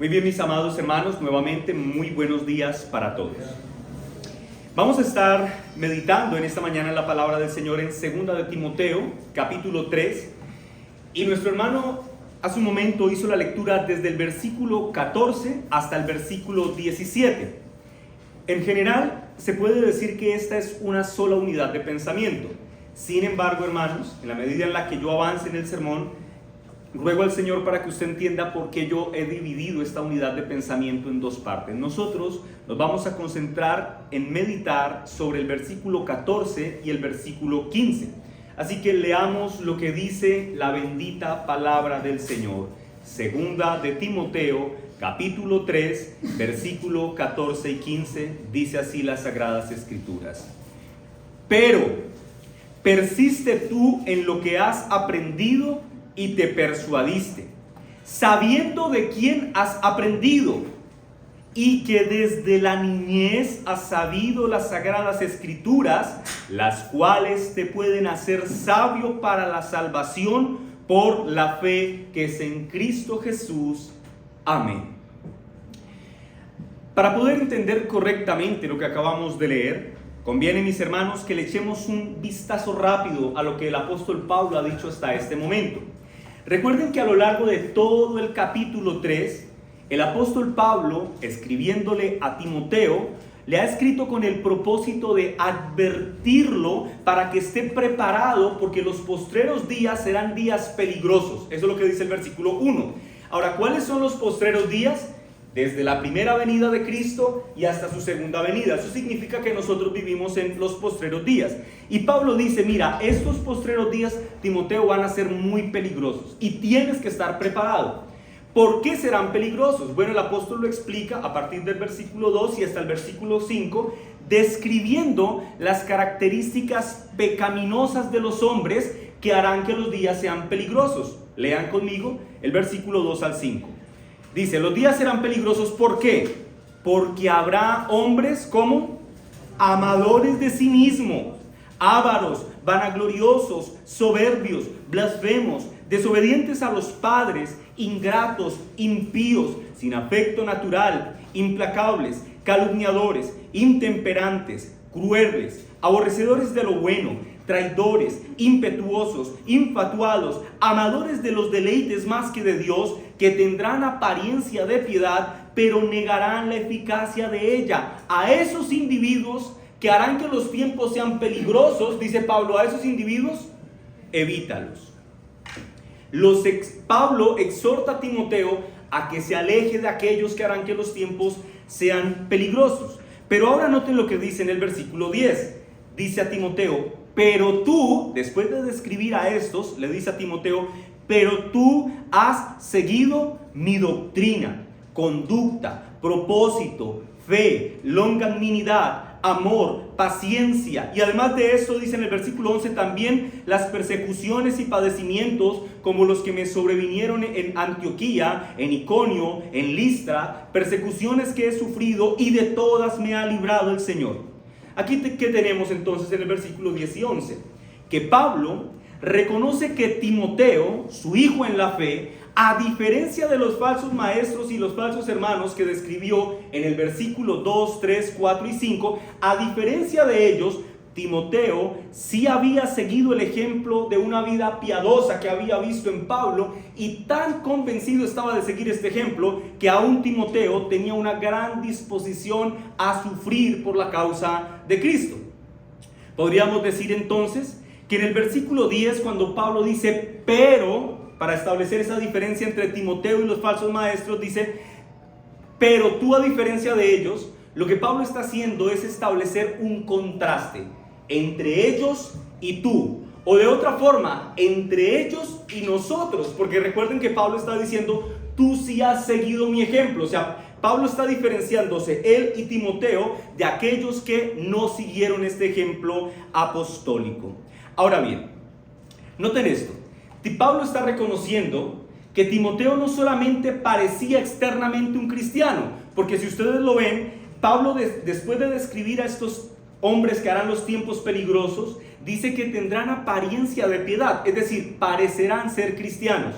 Muy bien, mis amados hermanos, nuevamente muy buenos días para todos. Vamos a estar meditando en esta mañana en la palabra del Señor en 2 de Timoteo, capítulo 3. Y nuestro hermano hace un momento hizo la lectura desde el versículo 14 hasta el versículo 17. En general, se puede decir que esta es una sola unidad de pensamiento. Sin embargo, hermanos, en la medida en la que yo avance en el sermón, ruego al Señor para que usted entienda por qué yo he dividido esta unidad de pensamiento en dos partes. Nosotros nos vamos a concentrar en meditar sobre el versículo 14 y el versículo 15. Así que leamos lo que dice la bendita palabra del Señor. 2 de Timoteo, capítulo 3, versículo 14 y 15, dice así las Sagradas Escrituras. Pero persiste tú en lo que has aprendido y te persuadiste, sabiendo de quién has aprendido y que desde la niñez has sabido las Sagradas Escrituras, las cuales te pueden hacer sabio para la salvación por la fe que es en Cristo Jesús. Amén. Para poder entender correctamente lo que acabamos de leer, conviene, mis hermanos, que le echemos un vistazo rápido a lo que el apóstol Pablo ha dicho hasta este momento. Recuerden que a lo largo de todo el capítulo 3, el apóstol Pablo, escribiéndole a Timoteo, le ha escrito con el propósito de advertirlo para que esté preparado, porque los postreros días serán días peligrosos. Eso es lo que dice el versículo 1. Ahora, ¿cuáles son los postreros días? Desde la primera venida de Cristo y hasta su segunda venida. Eso significa que nosotros vivimos en los postreros días. Y Pablo dice, mira, estos postreros días, Timoteo, van a ser muy peligrosos y tienes que estar preparado. ¿Por qué serán peligrosos? Bueno, el apóstol lo explica a partir del versículo 2 y hasta el versículo 5, describiendo las características pecaminosas de los hombres que harán que los días sean peligrosos. Lean conmigo el versículo 2 al 5. Dice, los días serán peligrosos, ¿por qué? Porque habrá hombres como amadores de sí mismos, ávaros, vanagloriosos, soberbios, blasfemos, desobedientes a los padres, ingratos, impíos, sin afecto natural, implacables, calumniadores, intemperantes, crueles, aborrecedores de lo bueno, traidores, impetuosos, infatuados, amadores de los deleites más que de Dios, que tendrán apariencia de piedad, pero negarán la eficacia de ella. A esos individuos que harán que los tiempos sean peligrosos, dice Pablo, a esos individuos, evítalos. Pablo exhorta a Timoteo a que se aleje de aquellos que harán que los tiempos sean peligrosos. Pero ahora noten lo que dice en el versículo 10. Dice a Timoteo, pero tú, después de describir a estos, le dice a Timoteo, pero tú has seguido mi doctrina, conducta, propósito, fe, longanimidad, amor, paciencia. Y además de esto, dice en el versículo 11 también, las persecuciones y padecimientos como los que me sobrevinieron en Antioquía, en Iconio, en Listra, persecuciones que he sufrido y de todas me ha librado el Señor. Aquí, ¿qué tenemos entonces en el versículo 10 y 11? Que Pablo reconoce que Timoteo, su hijo en la fe, a diferencia de los falsos maestros y los falsos hermanos que describió en el versículo 2, 3, 4 y 5, a diferencia de ellos, Timoteo sí había seguido el ejemplo de una vida piadosa que había visto en Pablo, y tan convencido estaba de seguir este ejemplo que aún Timoteo tenía una gran disposición a sufrir por la causa de Cristo. Podríamos decir entonces que en el versículo 10, cuando Pablo dice pero, para establecer esa diferencia entre Timoteo y los falsos maestros, dice pero tú a diferencia de ellos, lo que Pablo está haciendo es establecer un contraste entre ellos y tú, o de otra forma, entre ellos y nosotros, porque recuerden que Pablo está diciendo, tú sí has seguido mi ejemplo. O sea, Pablo está diferenciándose, él y Timoteo, de aquellos que no siguieron este ejemplo apostólico. Ahora bien, noten esto, Pablo está reconociendo que Timoteo no solamente parecía externamente un cristiano, porque si ustedes lo ven, Pablo después de describir a estos hombres que harán los tiempos peligrosos, dice que tendrán apariencia de piedad, es decir, parecerán ser cristianos.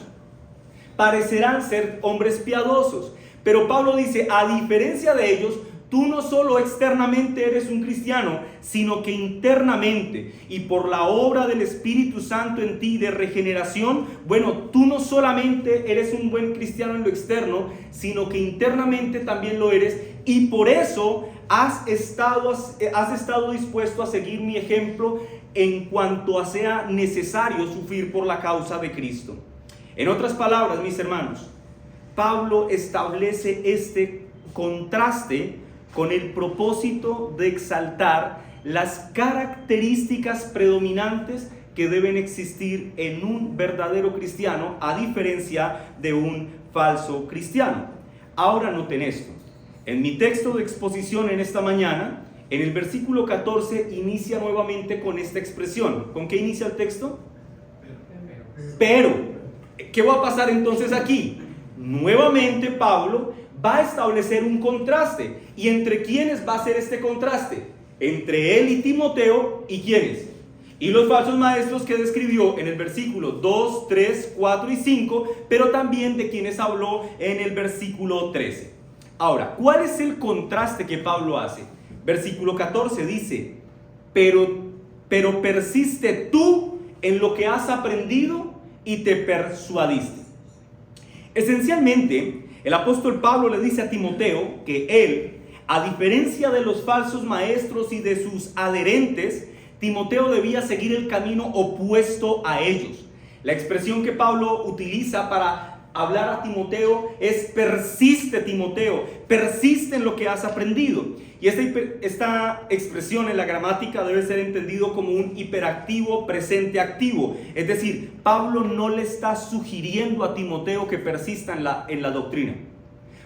parecerán ser hombres piadosos. Pero Pablo dice, a diferencia de ellos, tú no solo externamente eres un cristiano, sino que internamente y por la obra del Espíritu Santo en ti de regeneración, bueno, tú no solamente eres un buen cristiano en lo externo, sino que internamente también lo eres, y por eso has estado dispuesto a seguir mi ejemplo en cuanto a sea necesario sufrir por la causa de Cristo. En otras palabras, mis hermanos, Pablo establece este contraste con el propósito de exaltar las características predominantes que deben existir en un verdadero cristiano, a diferencia de un falso cristiano. Ahora noten esto. En mi texto de exposición en esta mañana, en el versículo 14, inicia nuevamente con esta expresión. ¿Con qué inicia el texto? Pero. ¿Qué va a pasar entonces aquí? Nuevamente Pablo va a establecer un contraste. ¿Y entre quiénes va a ser este contraste? Entre él y Timoteo, ¿y quiénes? Y los falsos maestros que describió en el versículo 2, 3, 4 y 5, pero también de quienes habló en el versículo 13. Ahora, ¿cuál es el contraste que Pablo hace? Versículo 14 dice, pero persiste tú en lo que has aprendido y te persuadiste. Esencialmente, el apóstol Pablo le dice a Timoteo que él, a diferencia de los falsos maestros y de sus adherentes, Timoteo debía seguir el camino opuesto a ellos. La expresión que Pablo utiliza para hablar a Timoteo es persiste, Timoteo, persiste en lo que has aprendido. Y esta expresión en la gramática debe ser entendido como un hiperactivo presente activo. Es decir, Pablo no le está sugiriendo a Timoteo que persista en la doctrina.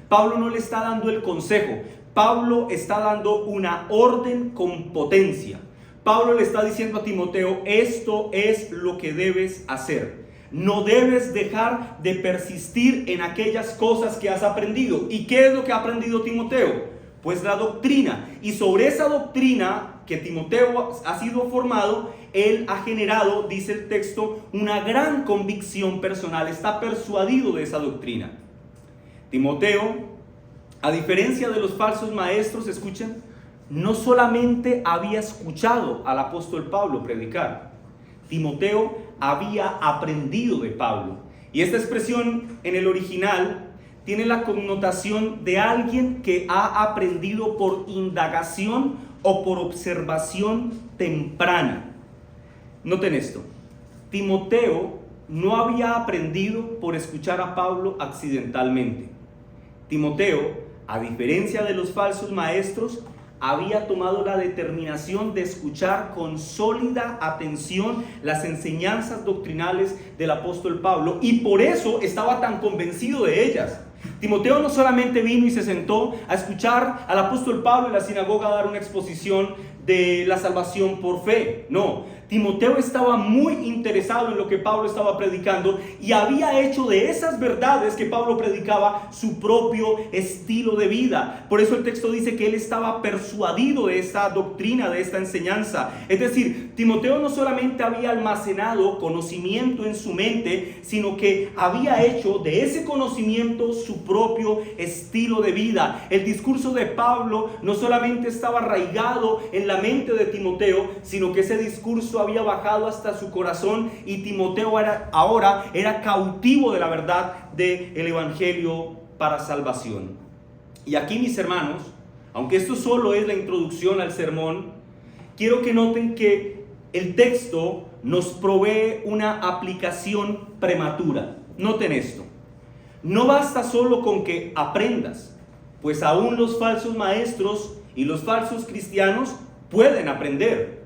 Pablo no le está dando el consejo. Pablo está dando una orden con potencia. Pablo le está diciendo a Timoteo, esto es lo que debes hacer. No debes dejar de persistir en aquellas cosas que has aprendido. ¿Y qué es lo que ha aprendido Timoteo? Pues la doctrina. Y sobre esa doctrina que Timoteo ha sido formado, él ha generado, dice el texto, una gran convicción personal. Está persuadido de esa doctrina. Timoteo, a diferencia de los falsos maestros, escuchen, no solamente había escuchado al apóstol Pablo predicar. Timoteo había aprendido de Pablo. Y esta expresión en el original tiene la connotación de alguien que ha aprendido por indagación o por observación temprana. Noten esto. Timoteo no había aprendido por escuchar a Pablo accidentalmente. Timoteo, a diferencia de los falsos maestros, había tomado la determinación de escuchar con sólida atención las enseñanzas doctrinales del apóstol Pablo, y por eso estaba tan convencido de ellas. Timoteo no solamente vino y se sentó a escuchar al apóstol Pablo en la sinagoga dar una exposición de la salvación por fe. No, Timoteo estaba muy interesado en lo que Pablo estaba predicando y había hecho de esas verdades que Pablo predicaba su propio estilo de vida. Por eso el texto dice que él estaba persuadido de esta doctrina, de esta enseñanza. Es decir, Timoteo no solamente había almacenado conocimiento en su mente, sino que había hecho de ese conocimiento su propio estilo de vida. El discurso de Pablo no solamente estaba arraigado en la mente de Timoteo, sino que ese discurso había bajado hasta su corazón, y Timoteo ahora era cautivo de la verdad del evangelio para salvación. Y aquí, mis hermanos, aunque esto solo es la introducción al sermón, quiero que noten que el texto nos provee una aplicación prematura. Noten esto. No basta solo con que aprendas, pues aún los falsos maestros y los falsos cristianos pueden aprender.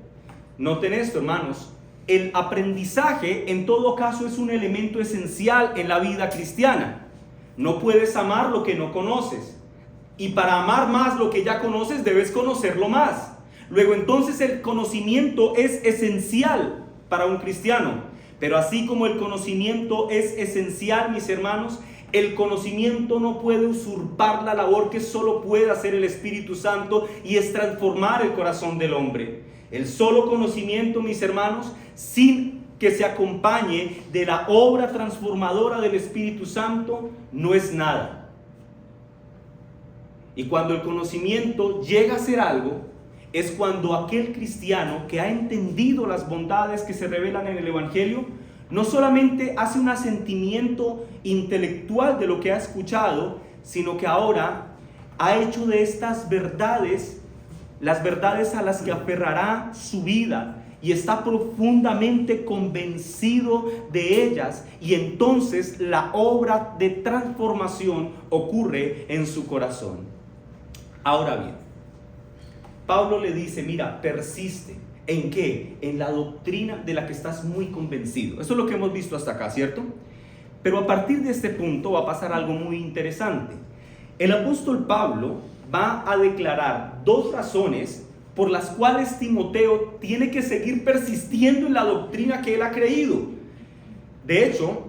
Noten esto, hermanos. El aprendizaje en todo caso es un elemento esencial en la vida cristiana. No puedes amar lo que no conoces. Y para amar más lo que ya conoces, debes conocerlo más. Luego entonces el conocimiento es esencial para un cristiano. Pero así como el conocimiento es esencial, mis hermanos, el conocimiento no puede usurpar la labor que solo puede hacer el Espíritu Santo, y es transformar el corazón del hombre. El solo conocimiento, mis hermanos, sin que se acompañe de la obra transformadora del Espíritu Santo no es nada. Y cuando el conocimiento llega a ser algo, es cuando aquel cristiano que ha entendido las bondades que se revelan en el Evangelio, no solamente hace un asentimiento intelectual de lo que ha escuchado, sino que ahora ha hecho de estas verdades las verdades a las que aferrará su vida, y está profundamente convencido de ellas, y entonces la obra de transformación ocurre en su corazón. Ahora bien, Pablo le dice, mira, persiste. ¿En qué? En la doctrina de la que estás muy convencido. Eso es lo que hemos visto hasta acá, ¿cierto? Pero a partir de este punto va a pasar algo muy interesante. El apóstol Pablo va a declarar dos razones por las cuales Timoteo tiene que seguir persistiendo en la doctrina que él ha creído. De hecho,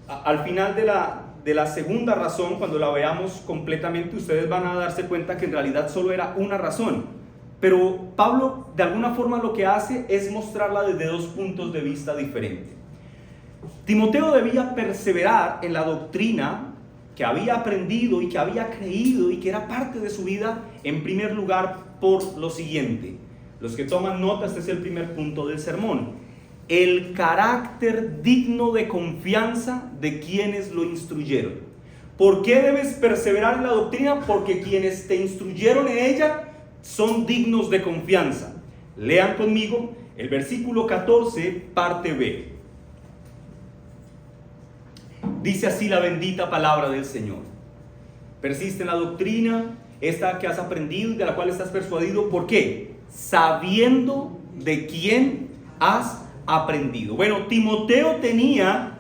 al final de la segunda razón, cuando la veamos completamente, ustedes van a darse cuenta que en realidad solo era una razón. Pero Pablo, de alguna forma, lo que hace es mostrarla desde dos puntos de vista diferentes. Timoteo debía perseverar en la doctrina que había aprendido y que había creído y que era parte de su vida, en primer lugar, por lo siguiente. Los que toman nota, este es el primer punto del sermón: el carácter digno de confianza de quienes lo instruyeron. ¿Por qué debes perseverar en la doctrina? Porque quienes te instruyeron en ella son dignos de confianza. Lean conmigo el versículo 14, parte B. Dice así la bendita palabra del Señor: persiste en la doctrina, esta que has aprendido y de la cual estás persuadido. ¿Por qué? Sabiendo de quién has aprendido. Bueno, Timoteo tenía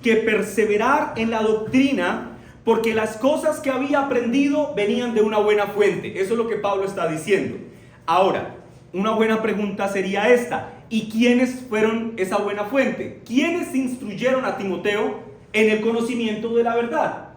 que perseverar en la doctrina porque las cosas que había aprendido venían de una buena fuente. Eso es lo que Pablo está diciendo. Ahora, una buena pregunta sería esta: ¿y quiénes fueron esa buena fuente? ¿Quiénes instruyeron a Timoteo en el conocimiento de la verdad?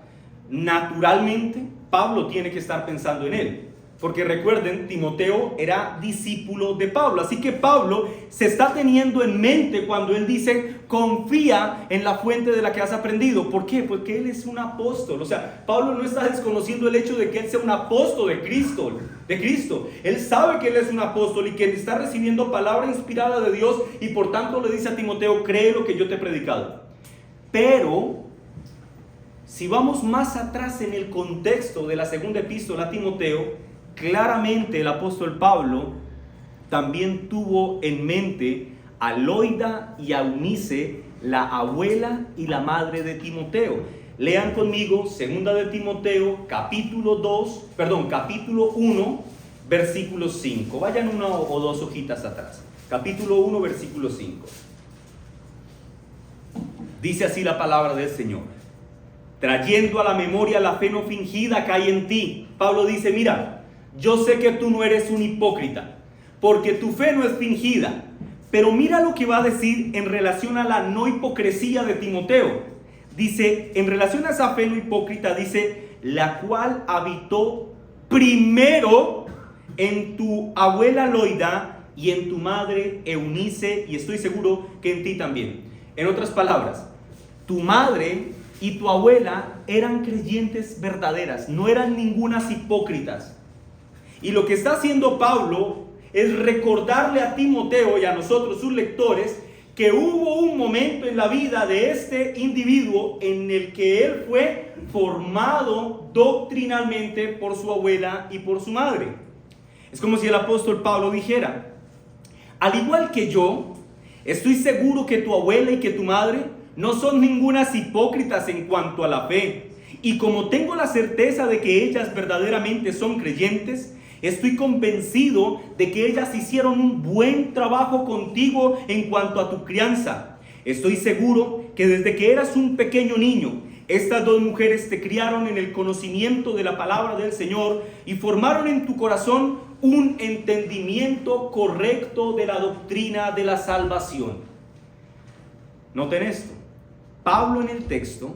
Naturalmente, Pablo tiene que estar pensando en él, porque recuerden, Timoteo era discípulo de Pablo, así que Pablo se está teniendo en mente cuando él dice, confía en la fuente de la que has aprendido. ¿Por qué? Porque él es un apóstol. O sea, Pablo no está desconociendo el hecho de que él sea un apóstol de Cristo. Él sabe que él es un apóstol y que está recibiendo palabra inspirada de Dios, y por tanto le dice a Timoteo, cree lo que yo te he predicado. Pero si vamos más atrás en el contexto de la segunda epístola a Timoteo, claramente el apóstol Pablo también tuvo en mente a Loida y a Eunice, la abuela y la madre de Timoteo. Lean conmigo segunda de Timoteo, capítulo 1, versículo 5. Vayan una o dos hojitas atrás. Capítulo 1, versículo 5. Dice así la palabra del Señor: trayendo a la memoria la fe no fingida que hay en ti. Pablo dice, mira, yo sé que tú no eres un hipócrita, porque tu fe no es fingida. Pero mira lo que va a decir en relación a la no hipocresía de Timoteo. Dice, en relación a esa fe no hipócrita, dice, la cual habitó primero en tu abuela Loida y en tu madre Eunice, y estoy seguro que en ti también. En otras palabras, tu madre y tu abuela eran creyentes verdaderas, no eran ningunas hipócritas. Y lo que está haciendo Pablo es recordarle a Timoteo y a nosotros, sus lectores, que hubo un momento en la vida de este individuo en el que él fue formado doctrinalmente por su abuela y por su madre. Es como si el apóstol Pablo dijera, al igual que yo, estoy seguro que tu abuela y que tu madre no son ningunas hipócritas en cuanto a la fe. Y como tengo la certeza de que ellas verdaderamente son creyentes, estoy convencido de que ellas hicieron un buen trabajo contigo en cuanto a tu crianza. Estoy seguro que desde que eras un pequeño niño, estas dos mujeres te criaron en el conocimiento de la palabra del Señor y formaron en tu corazón un entendimiento correcto de la doctrina de la salvación. Noten esto. Pablo en el texto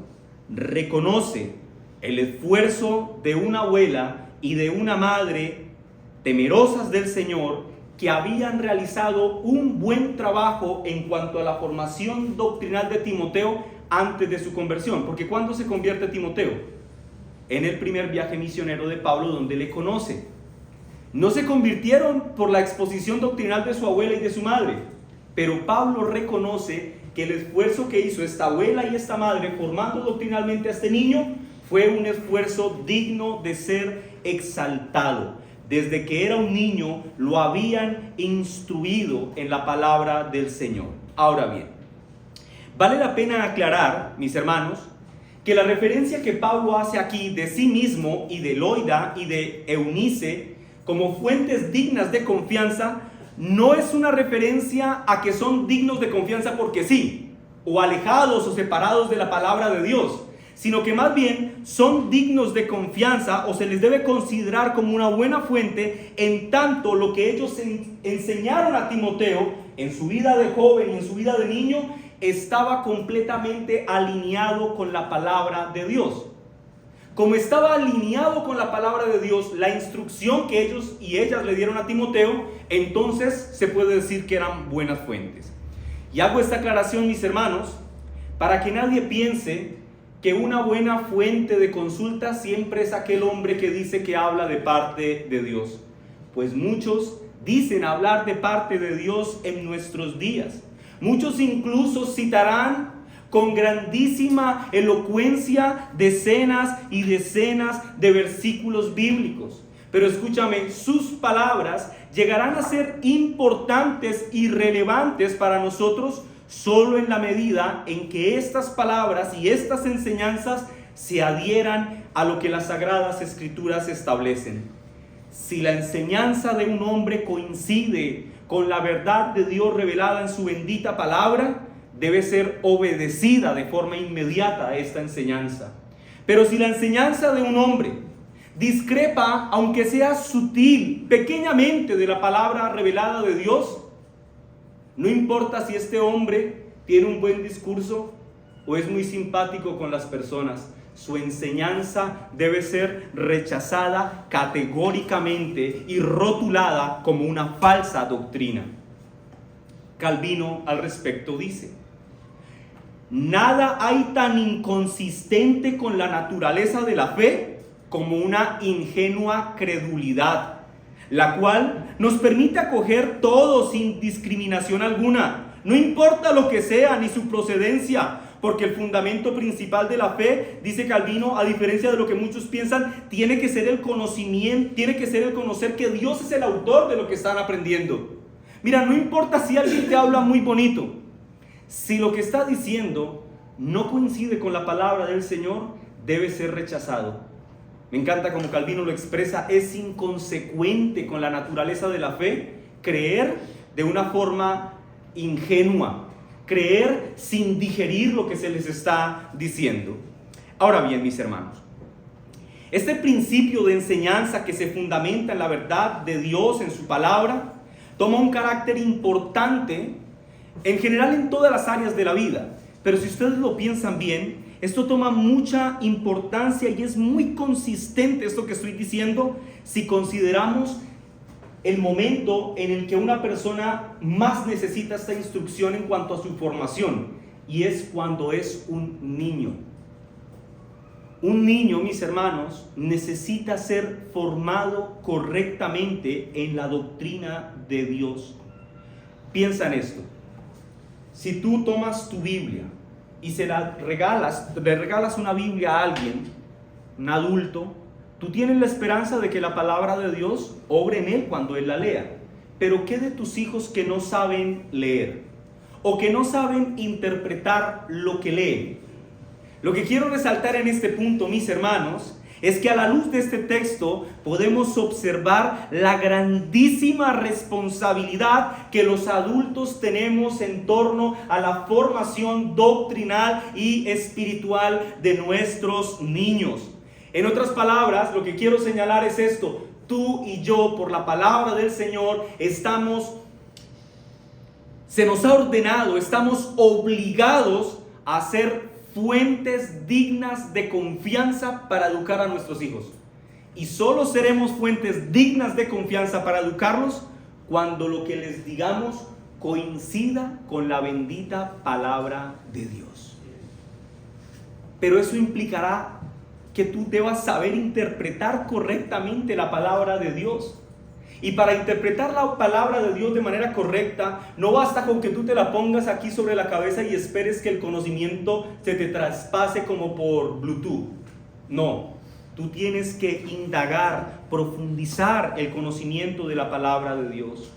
reconoce el esfuerzo de una abuela y de una madre temerosas del Señor que habían realizado un buen trabajo en cuanto a la formación doctrinal de Timoteo antes de su conversión. Porque ¿cuándo se convierte Timoteo? En el primer viaje misionero de Pablo, donde le conoce. No se convirtieron por la exposición doctrinal de su abuela y de su madre, pero Pablo reconoce que el esfuerzo que hizo esta abuela y esta madre formando doctrinalmente a este niño fue un esfuerzo digno de ser exaltado. Desde que era un niño lo habían instruido en la palabra del Señor. Ahora bien, vale la pena aclarar, mis hermanos, que la referencia que Pablo hace aquí de sí mismo y de Loida y de Eunice como fuentes dignas de confianza no es una referencia a que son dignos de confianza porque sí, o alejados o separados de la palabra de Dios, sino que más bien son dignos de confianza o se les debe considerar como una buena fuente en tanto lo que ellos enseñaron a Timoteo en su vida de joven y en su vida de niño estaba completamente alineado con la palabra de Dios. Como estaba alineado con la palabra de Dios, la instrucción que ellos y ellas le dieron a Timoteo, entonces se puede decir que eran buenas fuentes. Y hago esta aclaración, mis hermanos, para que nadie piense que una buena fuente de consulta siempre es aquel hombre que dice que habla de parte de Dios. Pues muchos dicen hablar de parte de Dios en nuestros días. Muchos incluso citarán con grandísima elocuencia decenas y decenas de versículos bíblicos. Pero escúchame, sus palabras llegarán a ser importantes y relevantes para nosotros solo en la medida en que estas palabras y estas enseñanzas se adhieran a lo que las Sagradas Escrituras establecen. Si la enseñanza de un hombre coincide con la verdad de Dios revelada en su bendita palabra, debe ser obedecida de forma inmediata a esta enseñanza. Pero si la enseñanza de un hombre discrepa, aunque sea sutil, pequeñamente de la palabra revelada de Dios, no importa si este hombre tiene un buen discurso o es muy simpático con las personas, su enseñanza debe ser rechazada categóricamente y rotulada como una falsa doctrina. Calvino al respecto dice: nada hay tan inconsistente con la naturaleza de la fe como una ingenua credulidad, la cual nos permite acoger todo sin discriminación alguna, no importa lo que sea ni su procedencia, porque el fundamento principal de la fe, dice Calvino, a diferencia de lo que muchos piensan, tiene que ser el conocimiento, tiene que ser el conocer que Dios es el autor de lo que están aprendiendo. Mira, no importa si alguien te habla muy bonito, si lo que está diciendo no coincide con la palabra del Señor, debe ser rechazado. Me encanta como Calvino lo expresa: es inconsecuente con la naturaleza de la fe creer de una forma ingenua, creer sin digerir lo que se les está diciendo. Ahora bien, mis hermanos, este principio de enseñanza que se fundamenta en la verdad de Dios, en su palabra, toma un carácter importante en general en todas las áreas de la vida. Pero si ustedes lo piensan bien, esto toma mucha importancia y es muy consistente esto que estoy diciendo si consideramos el momento en el que una persona más necesita esta instrucción en cuanto a su formación, y es cuando es un niño. Un niño, mis hermanos, necesita ser formado correctamente en la doctrina de Dios. Piensa en esto. Si tú tomas tu Biblia y le regalas una Biblia a alguien, un adulto, tú tienes la esperanza de que la palabra de Dios obre en él cuando él la lea. Pero ¿qué de tus hijos que no saben leer o que no saben interpretar lo que leen? Lo que quiero resaltar en este punto, mis hermanos, es que a la luz de este texto podemos observar la grandísima responsabilidad que los adultos tenemos en torno a la formación doctrinal y espiritual de nuestros niños. En otras palabras, lo que quiero señalar es esto: tú y yo, por la palabra del Señor, se nos ha ordenado, estamos obligados a ser fuentes dignas de confianza para educar a nuestros hijos. Y solo seremos fuentes dignas de confianza para educarlos cuando lo que les digamos coincida con la bendita palabra de Dios. Pero eso implicará que tú debas saber interpretar correctamente la palabra de Dios. Y para interpretar la palabra de Dios de manera correcta, no basta con que tú te la pongas aquí sobre la cabeza y esperes que el conocimiento se te traspase como por Bluetooth. No, tú tienes que indagar, profundizar el conocimiento de la palabra de Dios.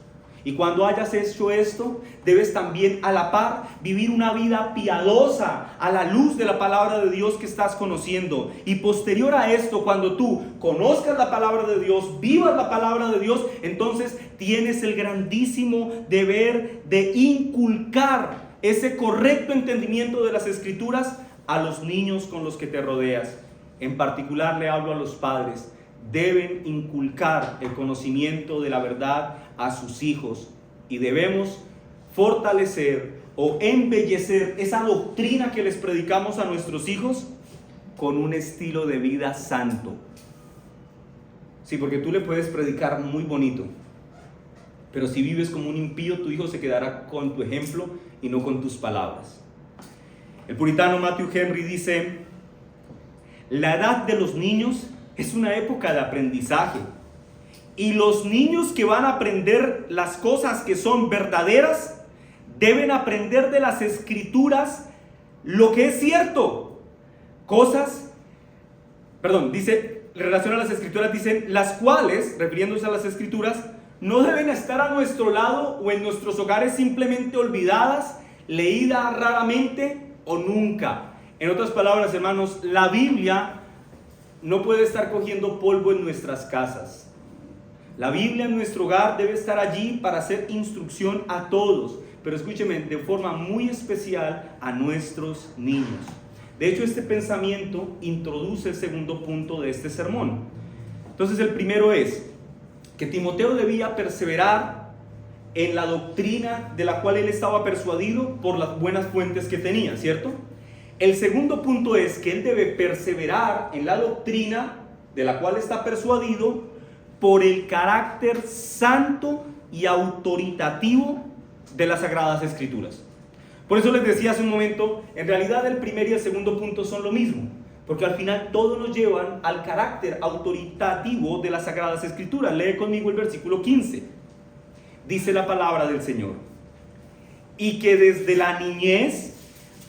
Y cuando hayas hecho esto, debes también a la par vivir una vida piadosa a la luz de la palabra de Dios que estás conociendo. Y posterior a esto, cuando tú conozcas la palabra de Dios, vivas la palabra de Dios, entonces tienes el grandísimo deber de inculcar ese correcto entendimiento de las Escrituras a los niños con los que te rodeas. En particular le hablo a los padres. Deben inculcar el conocimiento de la verdad a sus hijos y debemos fortalecer o embellecer esa doctrina que les predicamos a nuestros hijos con un estilo de vida santo. Sí, porque tú le puedes predicar muy bonito, pero si vives como un impío, tu hijo se quedará con tu ejemplo y no con tus palabras. El puritano Matthew Henry dice: la edad de los niños es una época de aprendizaje. Y los niños que van a aprender las cosas que son verdaderas, deben aprender de las Escrituras lo que es cierto. Dice, en relación a las Escrituras, dicen, las cuales, refiriéndose a las Escrituras, no deben estar a nuestro lado o en nuestros hogares simplemente olvidadas, leídas raramente o nunca. En otras palabras, hermanos, la Biblia no puede estar cogiendo polvo en nuestras casas. La Biblia en nuestro hogar debe estar allí para hacer instrucción a todos, pero escúcheme, de forma muy especial a nuestros niños. De hecho, este pensamiento introduce el segundo punto de este sermón. Entonces, el primero es que Timoteo debía perseverar en la doctrina de la cual él estaba persuadido por las buenas fuentes que tenía, ¿cierto? El segundo punto es que él debe perseverar en la doctrina de la cual está persuadido por el carácter santo y autoritativo de las Sagradas Escrituras. Por eso les decía hace un momento, en realidad el primer y el segundo punto son lo mismo, porque al final todos nos llevan al carácter autoritativo de las Sagradas Escrituras. Lee conmigo el versículo 15. Dice la palabra del Señor: y que desde la niñez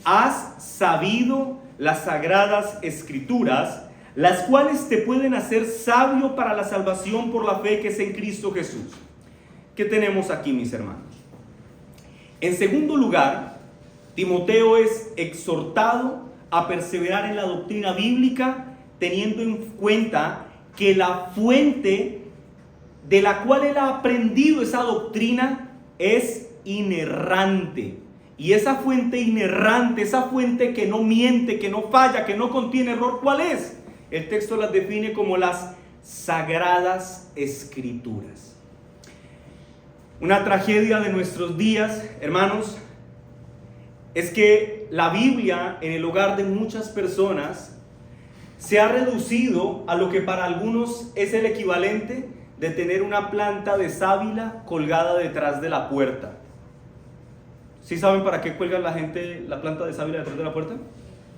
has sabido las Sagradas Escrituras, las cuales te pueden hacer sabio para la salvación por la fe que es en Cristo Jesús. ¿Qué tenemos aquí, mis hermanos? En segundo lugar, Timoteo es exhortado a perseverar en la doctrina bíblica, teniendo en cuenta que la fuente de la cual él ha aprendido esa doctrina es inerrante. Y esa fuente inerrante, esa fuente que no miente, que no falla, que no contiene error, ¿cuál es? El texto las define como las Sagradas Escrituras. Una tragedia de nuestros días, hermanos, es que la Biblia en el hogar de muchas personas se ha reducido a lo que para algunos es el equivalente de tener una planta de sábila colgada detrás de la puerta. ¿Sí saben para qué cuelga la gente la planta de sábila detrás de la puerta?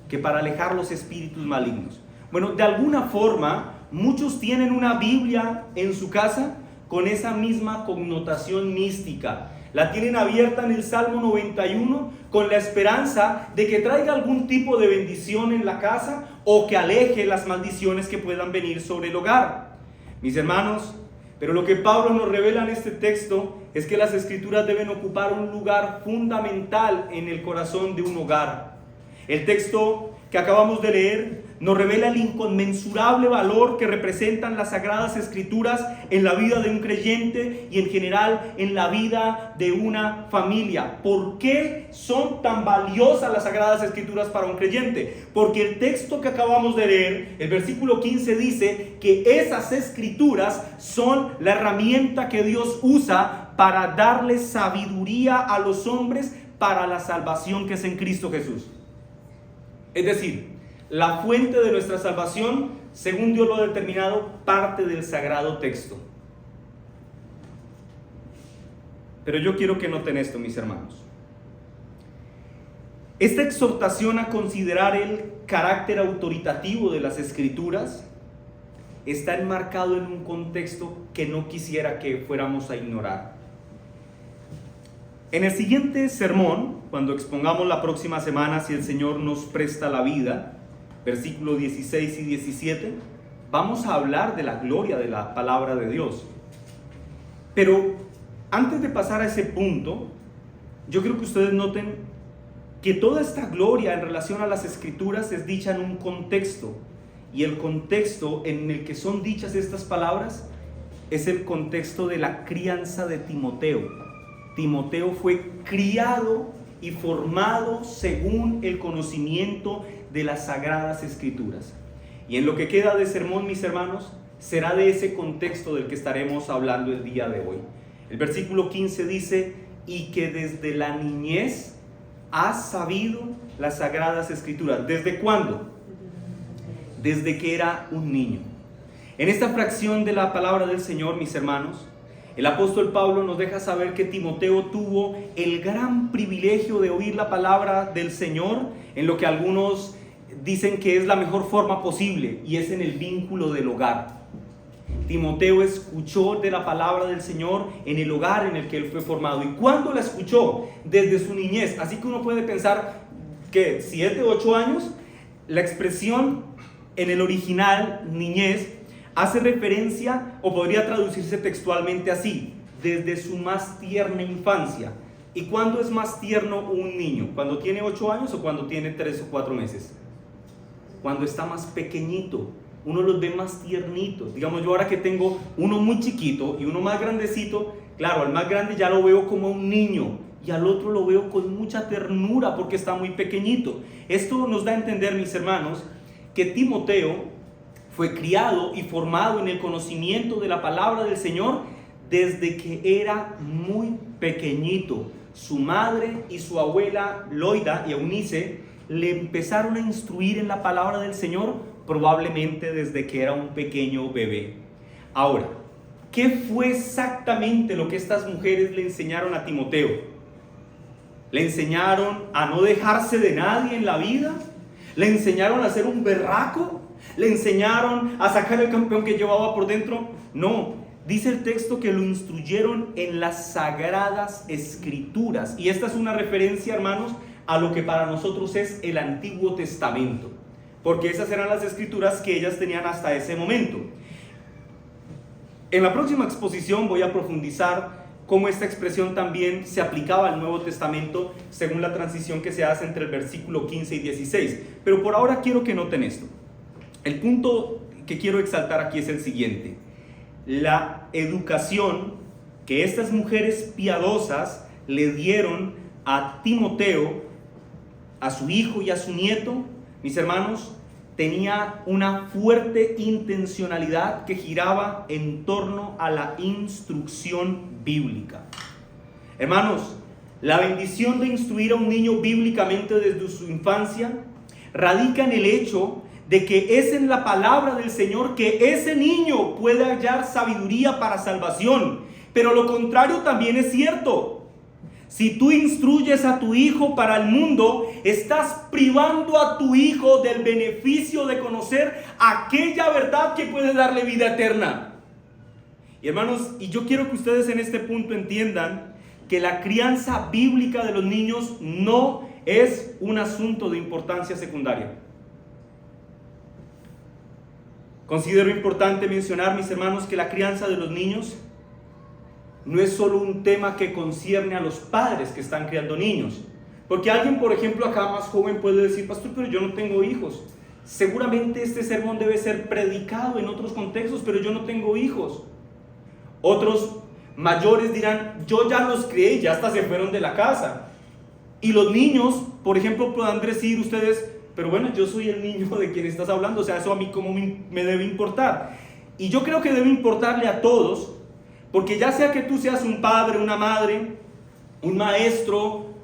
Que para alejar los espíritus malignos. Bueno, de alguna forma, muchos tienen una Biblia en su casa con esa misma connotación mística. La tienen abierta en el Salmo 91 con la esperanza de que traiga algún tipo de bendición en la casa o que aleje las maldiciones que puedan venir sobre el hogar. Mis hermanos, pero lo que Pablo nos revela en este texto es que las Escrituras deben ocupar un lugar fundamental en el corazón de un hogar. El texto que acabamos de leer nos revela el inconmensurable valor que representan las Sagradas Escrituras en la vida de un creyente y en general en la vida de una familia. ¿Por qué son tan valiosas las Sagradas Escrituras para un creyente? Porque el texto que acabamos de leer, el versículo 15, dice que esas Escrituras son la herramienta que Dios usa para darle sabiduría a los hombres para la salvación que es en Cristo Jesús. Es decir, la fuente de nuestra salvación, según Dios lo ha determinado, parte del sagrado texto. Pero yo quiero que noten esto, mis hermanos. Esta exhortación a considerar el carácter autoritativo de las Escrituras está enmarcado en un contexto que no quisiera que fuéramos a ignorar. En el siguiente sermón, cuando expongamos la próxima semana, si el Señor nos presta la vida, versículos 16 y 17, vamos a hablar de la gloria de la palabra de Dios. Pero antes de pasar a ese punto, yo creo que ustedes noten que toda esta gloria en relación a las Escrituras es dicha en un contexto, y el contexto en el que son dichas estas palabras es el contexto de la crianza de Timoteo. Timoteo fue criado y formado según el conocimiento de las Sagradas Escrituras. Y en lo que queda de sermón, mis hermanos, será de ese contexto del que estaremos hablando el día de hoy. El versículo 15 dice: y que desde la niñez has sabido las Sagradas Escrituras. ¿Desde cuándo? Desde que era un niño. En esta fracción de la palabra del Señor, mis hermanos, el apóstol Pablo nos deja saber que Timoteo tuvo el gran privilegio de oír la palabra del Señor en lo que algunos dicen que es la mejor forma posible, y es en el vínculo del hogar. Timoteo escuchó de la palabra del Señor en el hogar en el que él fue formado. ¿Y cuándo la escuchó? Desde su niñez. Así que uno puede pensar que 7 o 8 años. La expresión en el original, niñez, hace referencia, o podría traducirse textualmente así: desde su más tierna infancia. ¿Y cuándo es más tierno un niño? ¿Cuando tiene 8 años o cuando tiene 3 o 4 meses? Cuando está más pequeñito. Uno los ve más tiernitos. Digamos, yo ahora que tengo uno muy chiquito y uno más grandecito, claro, al más grande ya lo veo como un niño, y al otro lo veo con mucha ternura porque está muy pequeñito. Esto nos da a entender, mis hermanos, que Timoteo fue criado y formado en el conocimiento de la palabra del Señor desde que era muy pequeñito. Su madre y su abuela Loida y Eunice le empezaron a instruir en la palabra del Señor probablemente desde que era un pequeño bebé. Ahora, ¿qué fue exactamente lo que estas mujeres le enseñaron a Timoteo? ¿Le enseñaron a no dejarse de nadie en la vida? ¿Le enseñaron a ser un berraco? ¿Le enseñaron a sacar el campeón que llevaba por dentro? No, dice el texto que lo instruyeron en las Sagradas Escrituras. Y esta es una referencia, hermanos, a lo que para nosotros es el Antiguo Testamento, porque esas eran las escrituras que ellas tenían hasta ese momento. En la próxima exposición voy a profundizar cómo esta expresión también se aplicaba al Nuevo Testamento según la transición que se hace entre el versículo 15 y 16. Pero por ahora quiero que noten esto. El punto que quiero exaltar aquí es el siguiente: la educación que estas mujeres piadosas le dieron a Timoteo, a su hijo y a su nieto, mis hermanos, tenía una fuerte intencionalidad que giraba en torno a la instrucción bíblica. Hermanos, la bendición de instruir a un niño bíblicamente desde su infancia radica en el hecho de que es en la palabra del Señor que ese niño puede hallar sabiduría para salvación. Pero lo contrario también es cierto. Si tú instruyes a tu hijo para el mundo, estás privando a tu hijo del beneficio de conocer aquella verdad que puede darle vida eterna. Y hermanos, y yo quiero que ustedes en este punto entiendan que la crianza bíblica de los niños no es un asunto de importancia secundaria. Considero importante mencionar, mis hermanos, que la crianza de los niños no es solo un tema que concierne a los padres que están criando niños. Porque alguien, por ejemplo, acá más joven puede decir: pastor, pero yo no tengo hijos. Seguramente este sermón debe ser predicado en otros contextos, pero yo no tengo hijos. Otros mayores dirán: yo ya los crié y ya hasta se fueron de la casa. Y los niños, por ejemplo, podrán decir ustedes: pero bueno, yo soy el niño de quien estás hablando, o sea, eso a mí cómo me debe importar. Y yo creo que debe importarle a todos, porque ya sea que tú seas un padre, una madre, un maestro,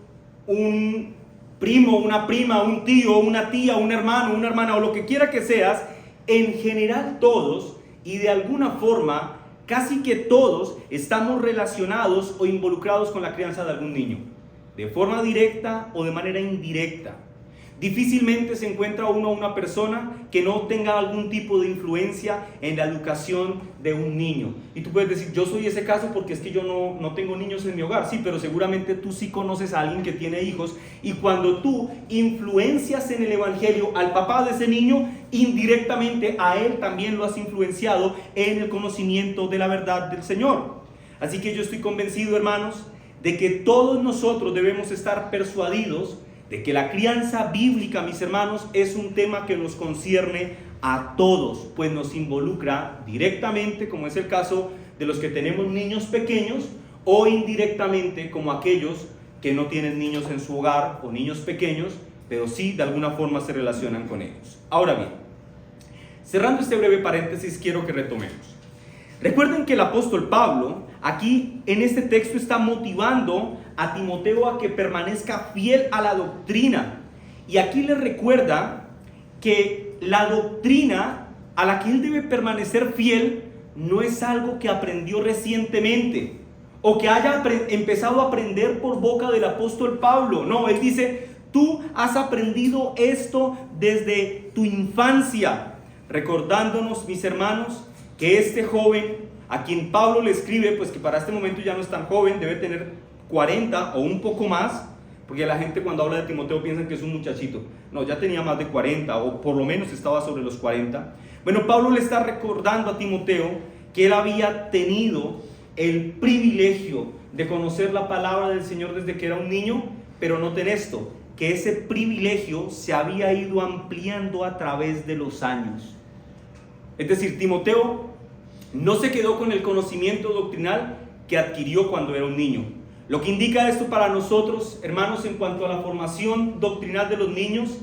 un primo, una prima, un tío, una tía, un hermano, una hermana, o lo que quiera que seas, en general todos, y de alguna forma, casi que todos estamos relacionados o involucrados con la crianza de algún niño, de forma directa o de manera indirecta. Difícilmente se encuentra una persona que no tenga algún tipo de influencia en la educación de un niño. Y tú puedes decir, yo soy ese caso porque es que yo no tengo niños en mi hogar. Sí, pero seguramente tú sí conoces a alguien que tiene hijos, y cuando tú influencias en el evangelio al papá de ese niño, indirectamente a él también lo has influenciado en el conocimiento de la verdad del Señor. Así que yo estoy convencido, hermanos, de que todos nosotros debemos estar persuadidos de que la crianza bíblica, mis hermanos, es un tema que nos concierne a todos, pues nos involucra directamente, como es el caso de los que tenemos niños pequeños, o indirectamente, como aquellos que no tienen niños en su hogar o niños pequeños, pero sí de alguna forma se relacionan con ellos. Ahora bien, cerrando este breve paréntesis, quiero que retomemos. Recuerden que el apóstol Pablo aquí en este texto está motivando a Timoteo a que permanezca fiel a la doctrina, y aquí le recuerda que la doctrina a la que él debe permanecer fiel no es algo que aprendió recientemente o que haya empezado a aprender por boca del apóstol Pablo. No, él dice, tú has aprendido esto desde tu infancia, recordándonos, mis hermanos, que este joven a quien Pablo le escribe, pues que para este momento ya no es tan joven, debe tener 40 o un poco más, porque la gente cuando habla de Timoteo piensa que es un muchachito. No, ya tenía más de 40, o por lo menos estaba sobre los 40. Bueno, Pablo le está recordando a Timoteo que él había tenido el privilegio de conocer la palabra del Señor desde que era un niño, pero noten esto, que ese privilegio se había ido ampliando a través de los años. Es decir, Timoteo no se quedó con el conocimiento doctrinal que adquirió cuando era un niño. Lo que indica esto para nosotros, hermanos, en cuanto a la formación doctrinal de los niños,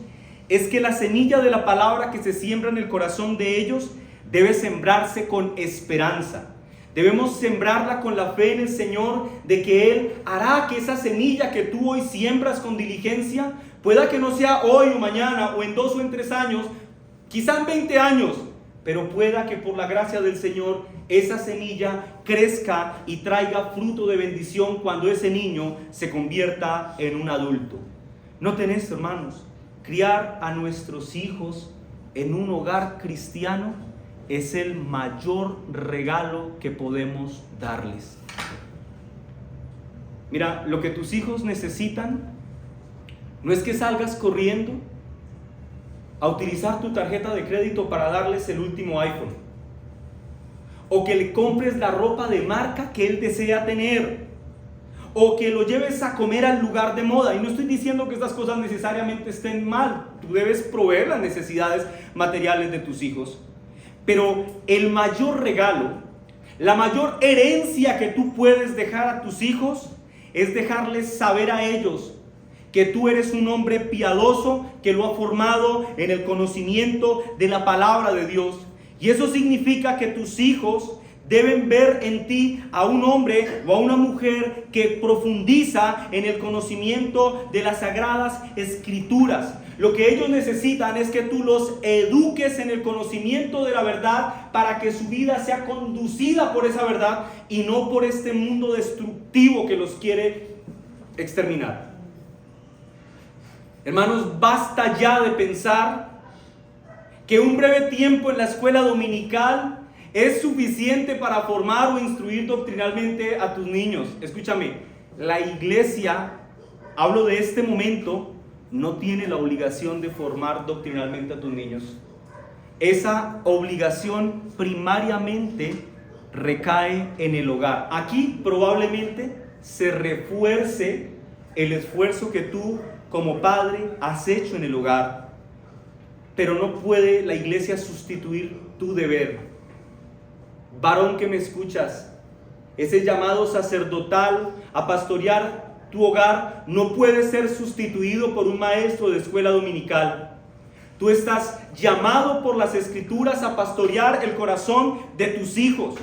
es que la semilla de la palabra que se siembra en el corazón de ellos debe sembrarse con esperanza. Debemos sembrarla con la fe en el Señor de que Él hará que esa semilla que tú hoy siembras con diligencia, pueda que no sea hoy o mañana o en 2 o en 3 años, quizá en 20 años, pero pueda que por la gracia del Señor esa semilla crezca y traiga fruto de bendición cuando ese niño se convierta en un adulto. Noten esto, hermanos, criar a nuestros hijos en un hogar cristiano es el mayor regalo que podemos darles. Mira, lo que tus hijos necesitan no es que salgas corriendo a utilizar tu tarjeta de crédito para darles el último iPhone, o que le compres la ropa de marca que él desea tener, o que lo lleves a comer al lugar de moda. Y no estoy diciendo que estas cosas necesariamente estén mal, tú debes proveer las necesidades materiales de tus hijos, pero el mayor regalo, la mayor herencia que tú puedes dejar a tus hijos es dejarles saber a ellos que tú eres un hombre piadoso que lo ha formado en el conocimiento de la palabra de Dios. Y eso significa que tus hijos deben ver en ti a un hombre o a una mujer que profundiza en el conocimiento de las sagradas escrituras. Lo que ellos necesitan es que tú los eduques en el conocimiento de la verdad para que su vida sea conducida por esa verdad y no por este mundo destructivo que los quiere exterminar. Hermanos, basta ya de pensar que un breve tiempo en la escuela dominical es suficiente para formar o instruir doctrinalmente a tus niños. Escúchame, la iglesia, hablo de este momento, no tiene la obligación de formar doctrinalmente a tus niños. Esa obligación primariamente recae en el hogar. Aquí probablemente se refuerce el esfuerzo que tú como padre has hecho en el hogar, pero no puede la iglesia sustituir tu deber. Varón que me escuchas, ese llamado sacerdotal a pastorear tu hogar no puede ser sustituido por un maestro de escuela dominical. Tú estás llamado por las escrituras a pastorear el corazón de tus hijos.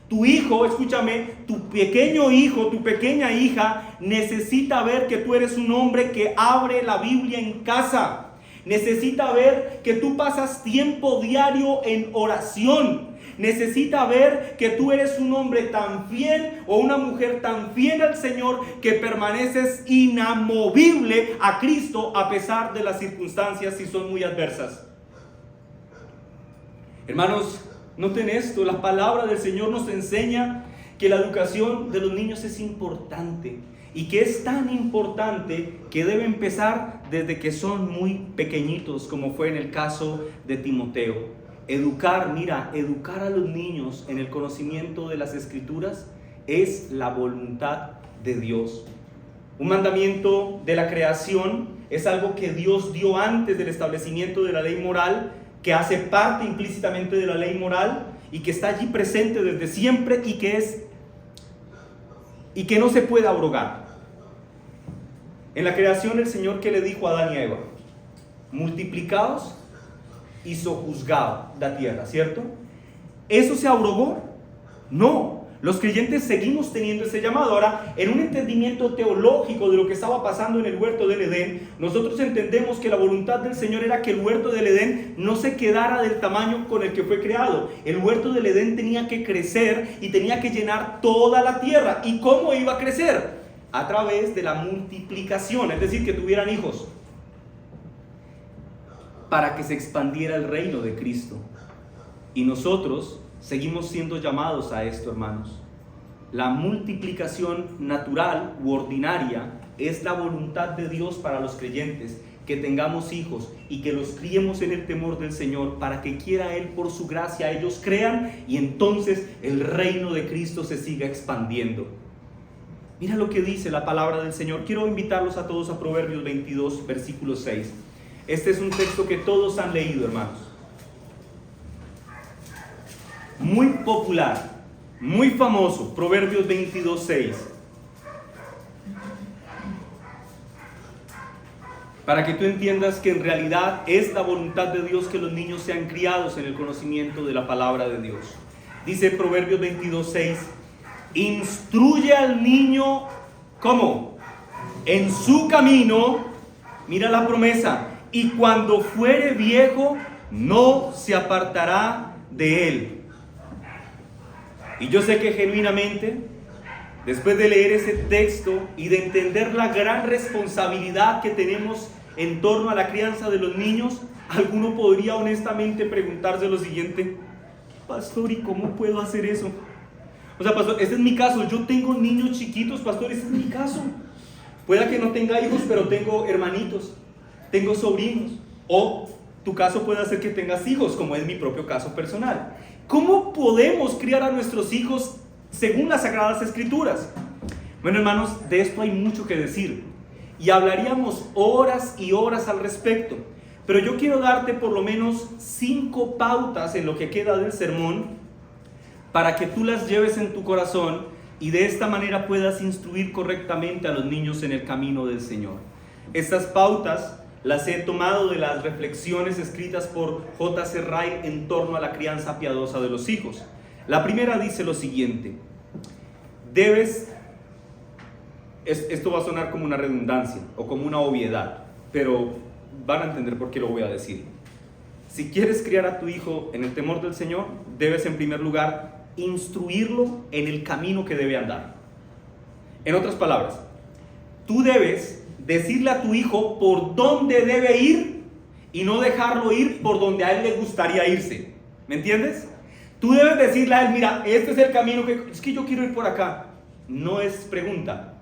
Tu hijo, escúchame, tu pequeño hijo, tu pequeña hija necesita ver que tú eres un hombre que abre la Biblia en casa. necesita ver que tú pasas tiempo diario en oración, necesita ver que tú eres un hombre tan fiel o una mujer tan fiel al Señor que permaneces inamovible a Cristo a pesar de las circunstancias si son muy adversas. Hermanos, noten esto, la palabra del Señor nos enseña que la educación de los niños es importante y que es tan importante que debe empezar desde que son muy pequeñitos, como fue en el caso de Timoteo. Educar a los niños en el conocimiento de las Escrituras es la voluntad de Dios. Un mandamiento de la creación es algo que Dios dio antes del establecimiento de la ley moral, que hace parte implícitamente de la ley moral y que está allí presente desde siempre y que no se puede abrogar. En la creación, el Señor, ¿qué le dijo a Adán y a Eva? Multiplicaos y sojuzgad la tierra, ¿cierto? ¿Eso se abrogó? No. Los creyentes seguimos teniendo ese llamado. Ahora, en un entendimiento teológico de lo que estaba pasando en el huerto del Edén, nosotros entendemos que la voluntad del Señor era que el huerto del Edén no se quedara del tamaño con el que fue creado. El huerto del Edén tenía que crecer y tenía que llenar toda la tierra. ¿Y cómo iba a crecer? A través de la multiplicación, es decir, que tuvieran hijos, para que se expandiera el reino de Cristo. Y nosotros seguimos siendo llamados a esto, hermanos. La multiplicación natural u ordinaria es la voluntad de Dios para los creyentes, que tengamos hijos y que los criemos en el temor del Señor, para que quiera Él por su gracia ellos crean y entonces el reino de Cristo se siga expandiendo. Mira lo que dice la palabra del Señor. Quiero invitarlos a todos a Proverbios 22, versículo 6. Este es un texto que todos han leído, hermanos. Muy popular, muy famoso, Proverbios 22, 6. Para que tú entiendas que en realidad es la voluntad de Dios que los niños sean criados en el conocimiento de la palabra de Dios. Dice Proverbios 22, 6. Instruye al niño, ¿cómo? En su camino, mira la promesa, y cuando fuere viejo, no se apartará de él. Y yo sé que genuinamente, después de leer ese texto y de entender la gran responsabilidad que tenemos en torno a la crianza de los niños, alguno podría honestamente preguntarse lo siguiente: pastor, ¿y cómo puedo hacer eso? O sea, pastor, este es mi caso, yo tengo niños chiquitos, pastor, este es mi caso. Pueda que no tenga hijos, pero tengo hermanitos, tengo sobrinos, o tu caso puede ser que tengas hijos, como es mi propio caso personal. ¿Cómo podemos criar a nuestros hijos según las Sagradas Escrituras? Bueno, hermanos, de esto hay mucho que decir y hablaríamos horas y horas al respecto, pero yo quiero darte por lo menos 5 pautas en lo que queda del sermón para que tú las lleves en tu corazón y de esta manera puedas instruir correctamente a los niños en el camino del Señor. Estas pautas las he tomado de las reflexiones escritas por J.C. Wright en torno a la crianza piadosa de los hijos. La primera dice lo siguiente: esto va a sonar como una redundancia o como una obviedad, pero van a entender por qué lo voy a decir. Si quieres criar a tu hijo en el temor del Señor, debes en primer lugar instruirlo en el camino que debe andar. En otras palabras, tú debes decirle a tu hijo por dónde debe ir y no dejarlo ir por donde a él le gustaría irse. ¿Me entiendes? Tú debes decirle a él: mira, este es el camino es que yo quiero ir por acá. No es pregunta,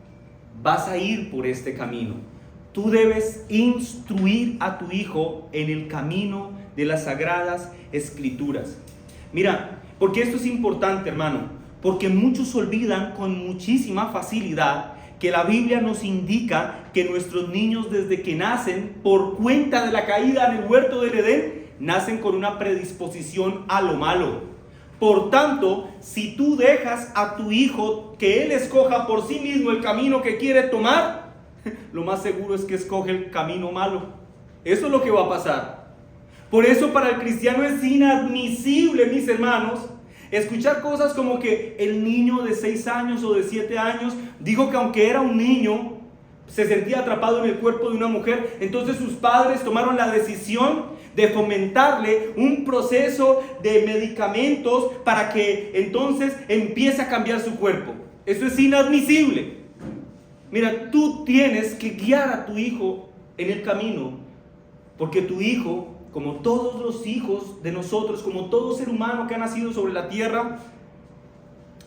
vas a ir por este camino. Tú debes instruir a tu hijo en el camino de las Sagradas Escrituras. Mira, porque esto es importante, hermano, porque muchos olvidan con muchísima facilidad que la Biblia nos indica que nuestros niños, desde que nacen, por cuenta de la caída en el huerto del Edén, nacen con una predisposición a lo malo. Por tanto, si tú dejas a tu hijo que él escoja por sí mismo el camino que quiere tomar, lo más seguro es que escoge el camino malo. Eso es lo que va a pasar. Por eso para el cristiano es inadmisible, mis hermanos, escuchar cosas como que el niño de 6 años o de 7 años dijo que aunque era un niño, se sentía atrapado en el cuerpo de una mujer. Entonces sus padres tomaron la decisión de fomentarle un proceso de medicamentos para que entonces empiece a cambiar su cuerpo. Eso es inadmisible. Mira, tú tienes que guiar a tu hijo en el camino, porque tu hijo, como todos los hijos de nosotros, como todo ser humano que ha nacido sobre la tierra,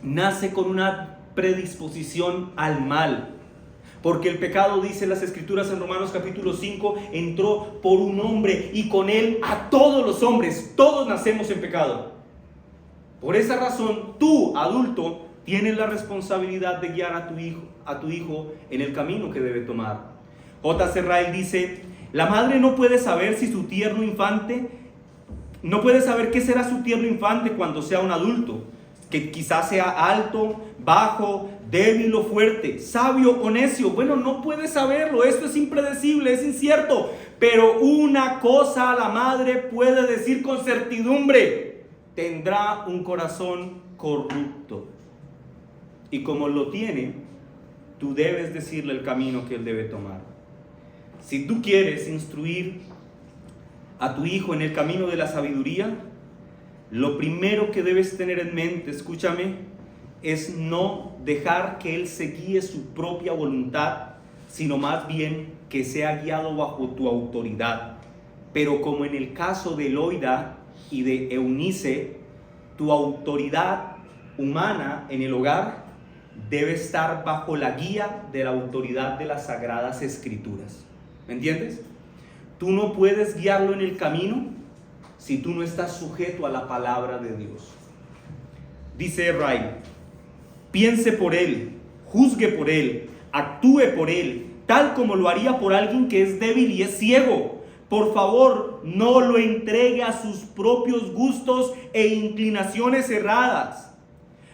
nace con una predisposición al mal. Porque el pecado, dice las Escrituras en Romanos capítulo 5, entró por un hombre y con él a todos los hombres. Todos nacemos en pecado. Por esa razón, tú, adulto, tienes la responsabilidad de guiar a tu hijo en el camino que debe tomar. J.C. Ryle dice: la madre no puede saber si su tierno infante, no puede saber qué será su tierno infante cuando sea un adulto, que quizás sea alto, bajo, débil o fuerte, sabio o necio. Bueno, no puede saberlo, esto es impredecible, es incierto. Pero una cosa la madre puede decir con certidumbre: tendrá un corazón corrupto. Y como lo tiene, tú debes decirle el camino que él debe tomar. Si tú quieres instruir a tu hijo en el camino de la sabiduría, lo primero que debes tener en mente, escúchame, es no dejar que él se guíe su propia voluntad, sino más bien que sea guiado bajo tu autoridad. Pero como en el caso de Loida y de Eunice, tu autoridad humana en el hogar debe estar bajo la guía de la autoridad de las Sagradas Escrituras. ¿Me entiendes? Tú no puedes guiarlo en el camino si tú no estás sujeto a la palabra de Dios. Dice Ray: piense por él, juzgue por él, actúe por él, tal como lo haría por alguien que es débil y es ciego. Por favor, no lo entregue a sus propios gustos e inclinaciones erradas.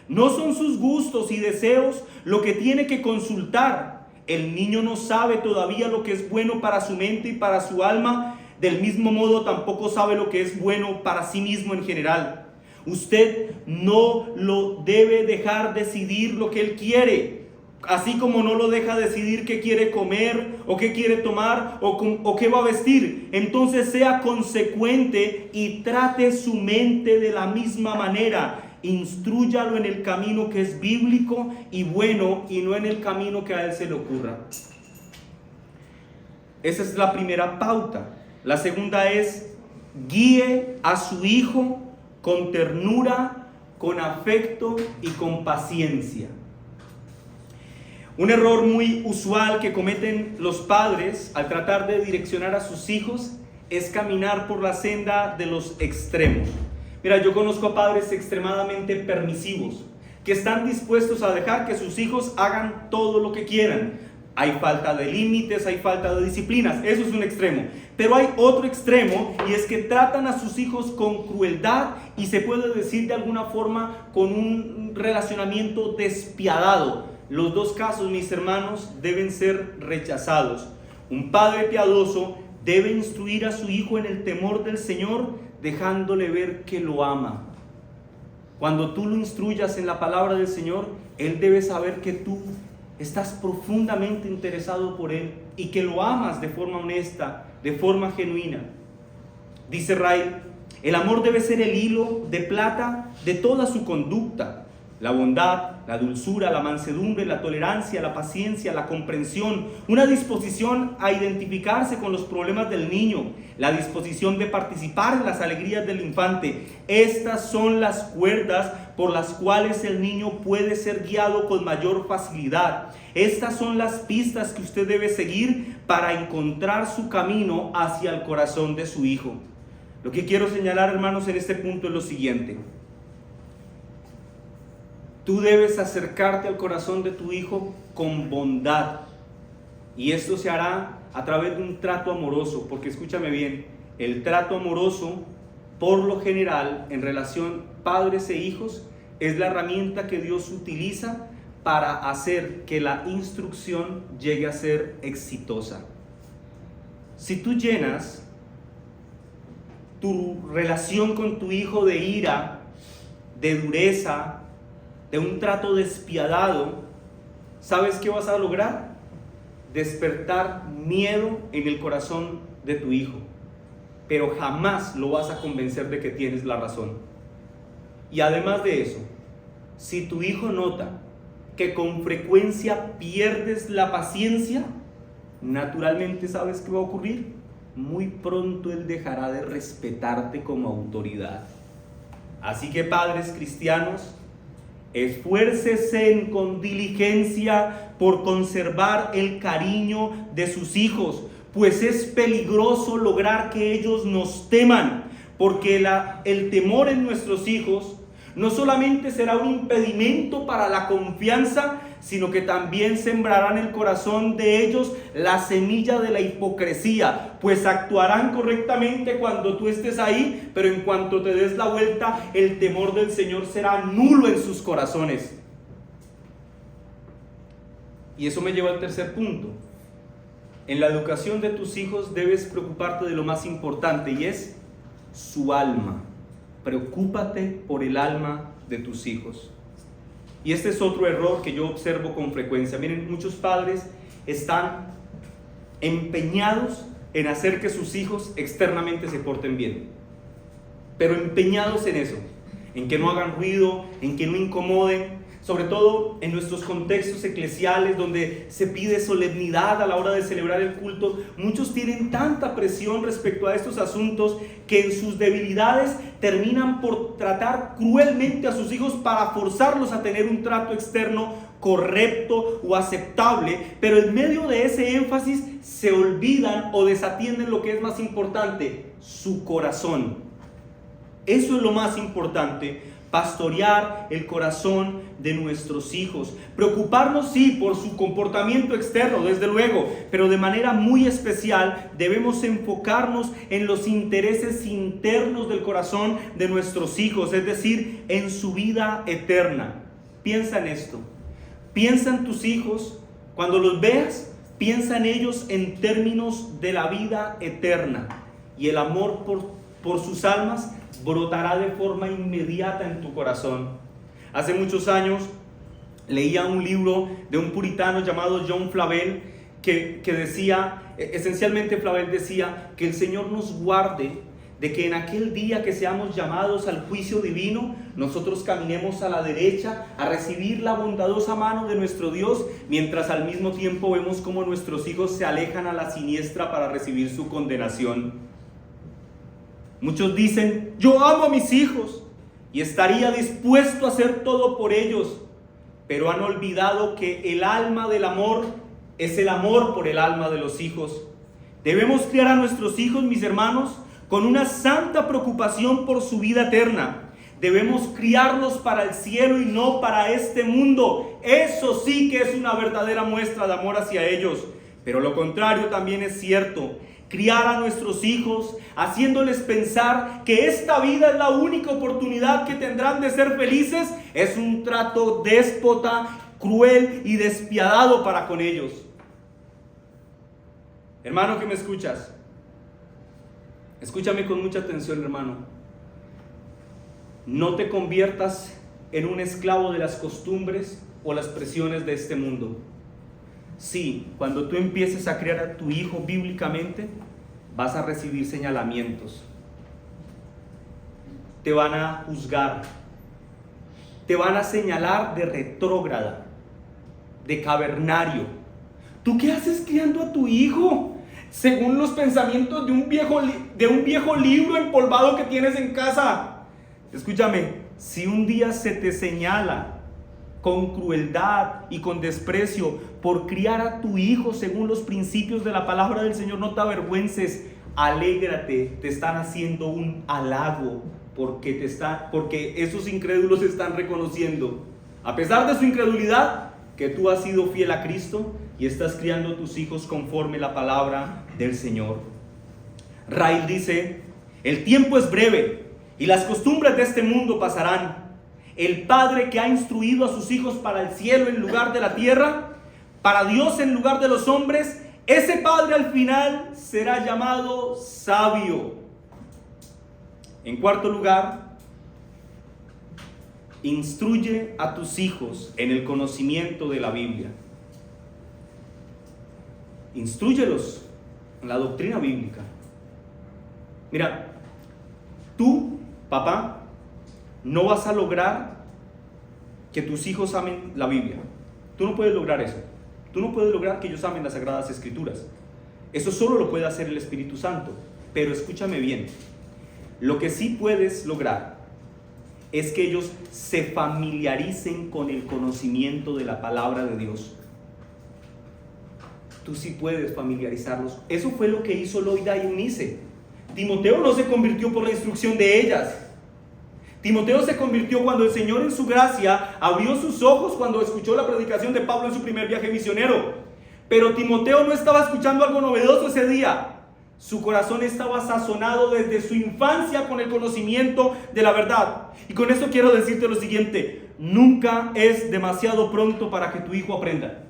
No son sus gustos y deseos lo que tiene que consultar. El niño no sabe todavía lo que es bueno para su mente y para su alma. Del mismo modo, tampoco sabe lo que es bueno para sí mismo en general. Usted no lo debe dejar decidir lo que él quiere, así como no lo deja decidir qué quiere comer o qué quiere tomar o qué va a vestir. Entonces sea consecuente y trate su mente de la misma manera. Instrúyalo en el camino que es bíblico y bueno, y no en el camino que a él se le ocurra. Esa es la primera pauta. La segunda es: guíe a su hijo con ternura, con afecto y con paciencia. Un error muy usual que cometen los padres al tratar de direccionar a sus hijos es caminar por la senda de los extremos. Mira, yo conozco a padres extremadamente permisivos que están dispuestos a dejar que sus hijos hagan todo lo que quieran. Hay falta de límites, hay falta de disciplinas. Eso es un extremo. Pero hay otro extremo, y es que tratan a sus hijos con crueldad y se puede decir de alguna forma con un relacionamiento despiadado. Los dos casos, mis hermanos, deben ser rechazados. Un padre piadoso debe instruir a su hijo en el temor del Señor, dejándole ver que lo ama. Cuando tú lo instruyas en la palabra del Señor, él debe saber que tú estás profundamente interesado por él y que lo amas de forma honesta, de forma genuina. Dice Ray: el amor debe ser el hilo de plata de toda su conducta. La bondad, la dulzura, la mansedumbre, la tolerancia, la paciencia, la comprensión, una disposición a identificarse con los problemas del niño, la disposición de participar en las alegrías del infante. Estas son las cuerdas por las cuales el niño puede ser guiado con mayor facilidad. Estas son las pistas que usted debe seguir para encontrar su camino hacia el corazón de su hijo. Lo que quiero señalar, hermanos, en este punto es lo siguiente: tú debes acercarte al corazón de tu hijo con bondad. Y esto se hará a través de un trato amoroso. Porque escúchame bien, el trato amoroso, por lo general, en relación padres e hijos, es la herramienta que Dios utiliza para hacer que la instrucción llegue a ser exitosa. Si tú llenas tu relación con tu hijo de ira, de dureza, de un trato despiadado, ¿sabes qué vas a lograr? despertar miedo en el corazón de tu hijo, pero jamás lo vas a convencer de que tienes la razón. Y además de eso, si tu hijo nota que con frecuencia pierdes la paciencia, naturalmente, ¿sabes qué va a ocurrir? Muy pronto él dejará de respetarte como autoridad. Así que, padres cristianos, esfuércese con diligencia por conservar el cariño de sus hijos, pues es peligroso lograr que ellos nos teman, porque el temor en nuestros hijos no solamente será un impedimento para la confianza, sino que también sembrará en el corazón de ellos la semilla de la hipocresía, pues actuarán correctamente cuando tú estés ahí, pero en cuanto te des la vuelta, el temor del Señor será nulo en sus corazones. Y eso me lleva al tercer punto. En la educación de tus hijos debes preocuparte de lo más importante, y es su alma. Preocúpate por el alma de tus hijos. Y este es otro error que yo observo con frecuencia. Miren, muchos padres están empeñados en hacer que sus hijos externamente se porten bien, pero empeñados en eso, en que no hagan ruido, en que no incomoden, sobre todo en nuestros contextos eclesiales donde se pide solemnidad a la hora de celebrar el culto. Muchos tienen tanta presión respecto a estos asuntos que en sus debilidades terminan por tratar cruelmente a sus hijos para forzarlos a tener un trato externo correcto o aceptable, pero en medio de ese énfasis se olvidan o desatienden lo que es más importante: su corazón. Eso es lo más importante: pastorear el corazón de nuestros hijos. Preocuparnos, sí, por su comportamiento externo, desde luego, pero de manera muy especial debemos enfocarnos en los intereses internos del corazón de nuestros hijos, es decir, en su vida eterna. Piensa en esto. Piensa en tus hijos. Cuando los veas, piensa en ellos en términos de la vida eterna, y el amor por sus almas brotará de forma inmediata en tu corazón. Hace muchos años leía un libro de un puritano llamado John Flavel que decía, esencialmente Flavel decía, que el Señor nos guarde de que en aquel día que seamos llamados al juicio divino, nosotros caminemos a la derecha a recibir la bondadosa mano de nuestro Dios, mientras al mismo tiempo vemos cómo nuestros hijos se alejan a la siniestra para recibir su condenación. Muchos dicen: yo amo a mis hijos y estaría dispuesto a hacer todo por ellos, pero han olvidado que el alma del amor es el amor por el alma de los hijos. Debemos criar a nuestros hijos, mis hermanos, con una santa preocupación por su vida eterna. Debemos criarlos para el cielo y no para este mundo. Eso sí que es una verdadera muestra de amor hacia ellos. Pero lo contrario también es cierto. Criar a nuestros hijos haciéndoles pensar que esta vida es la única oportunidad que tendrán de ser felices es un trato déspota, cruel y despiadado para con ellos. Hermano que me escuchas, escúchame con mucha atención, hermano. No te conviertas en un esclavo de las costumbres o las presiones de este mundo. Sí, cuando tú empieces a criar a tu hijo bíblicamente, vas a recibir señalamientos. Te van a juzgar. Te van a señalar de retrógrada, de cavernario. ¿Tú qué haces criando a tu hijo según los pensamientos de un viejo libro empolvado que tienes en casa? Escúchame, si un día se te señala con crueldad y con desprecio por criar a tu hijo según los principios de la palabra del Señor, no te avergüences, alégrate, te están haciendo un halago, porque esos incrédulos están reconociendo, a pesar de su incredulidad, que tú has sido fiel a Cristo y estás criando a tus hijos conforme la palabra del Señor. Raíl dice: el tiempo es breve y las costumbres de este mundo pasarán. El padre que ha instruido a sus hijos para el cielo en lugar de la tierra, para Dios en lugar de los hombres, ese padre al final será llamado sabio. En cuarto lugar, instruye a tus hijos en el conocimiento de la Biblia. instrúyelos en la doctrina bíblica. Mira, tú, papá, no vas a lograr que tus hijos amen la Biblia. Tú no puedes lograr eso. Tú no puedes lograr que ellos amen las Sagradas Escrituras. Eso solo lo puede hacer el Espíritu Santo. Pero escúchame bien, lo que sí puedes lograr es que ellos se familiaricen con el conocimiento de la palabra de Dios. Tú sí puedes familiarizarlos. Eso fue lo que hizo Loida y Eunice. Timoteo no se convirtió por la instrucción de ellas. Timoteo se convirtió cuando el Señor en su gracia abrió sus ojos cuando escuchó la predicación de Pablo en su primer viaje misionero. Pero Timoteo no estaba escuchando algo novedoso ese día. Su corazón estaba sazonado desde su infancia con el conocimiento de la verdad. Y con esto quiero decirte lo siguiente: nunca es demasiado pronto para que tu hijo aprenda.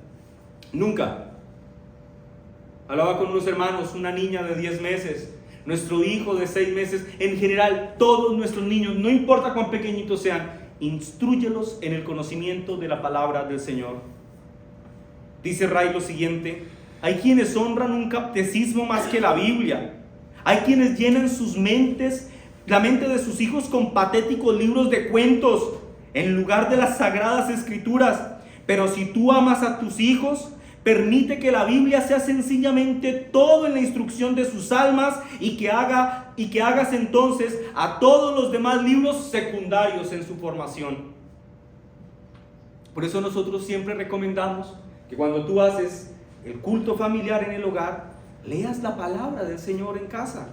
Nunca. Hablaba con unos hermanos, una niña de 10 meses, nuestro hijo de 6 meses, en general todos nuestros niños, no importa cuán pequeñitos sean, instrúyelos en el conocimiento de la palabra del Señor. Dice Ray lo siguiente: hay quienes honran un catecismo más que la Biblia. Hay quienes llenan la mente de sus hijos con patéticos libros de cuentos en lugar de las Sagradas Escrituras. Pero si tú amas a tus hijos, permite que la Biblia sea sencillamente todo en la instrucción de sus almas y que hagas entonces a todos los demás libros secundarios en su formación. Por eso nosotros siempre recomendamos que cuando tú haces el culto familiar en el hogar, leas la palabra del Señor en casa.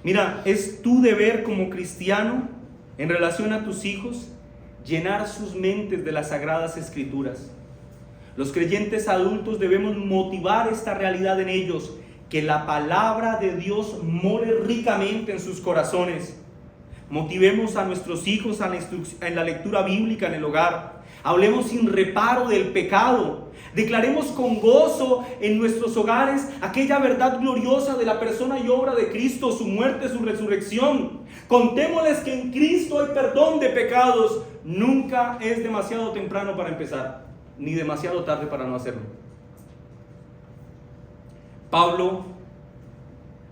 Mira, es tu deber como cristiano, en relación a tus hijos, llenar sus mentes de las Sagradas Escrituras. Los creyentes adultos debemos motivar esta realidad en ellos, que la palabra de Dios more ricamente en sus corazones. Motivemos a nuestros hijos en la lectura bíblica en el hogar. Hablemos sin reparo del pecado. Declaremos con gozo en nuestros hogares aquella verdad gloriosa de la persona y obra de Cristo, su muerte, su resurrección. Contémosles que en Cristo hay perdón de pecados. Nunca es demasiado temprano para empezar, ni demasiado tarde para no hacerlo. Pablo,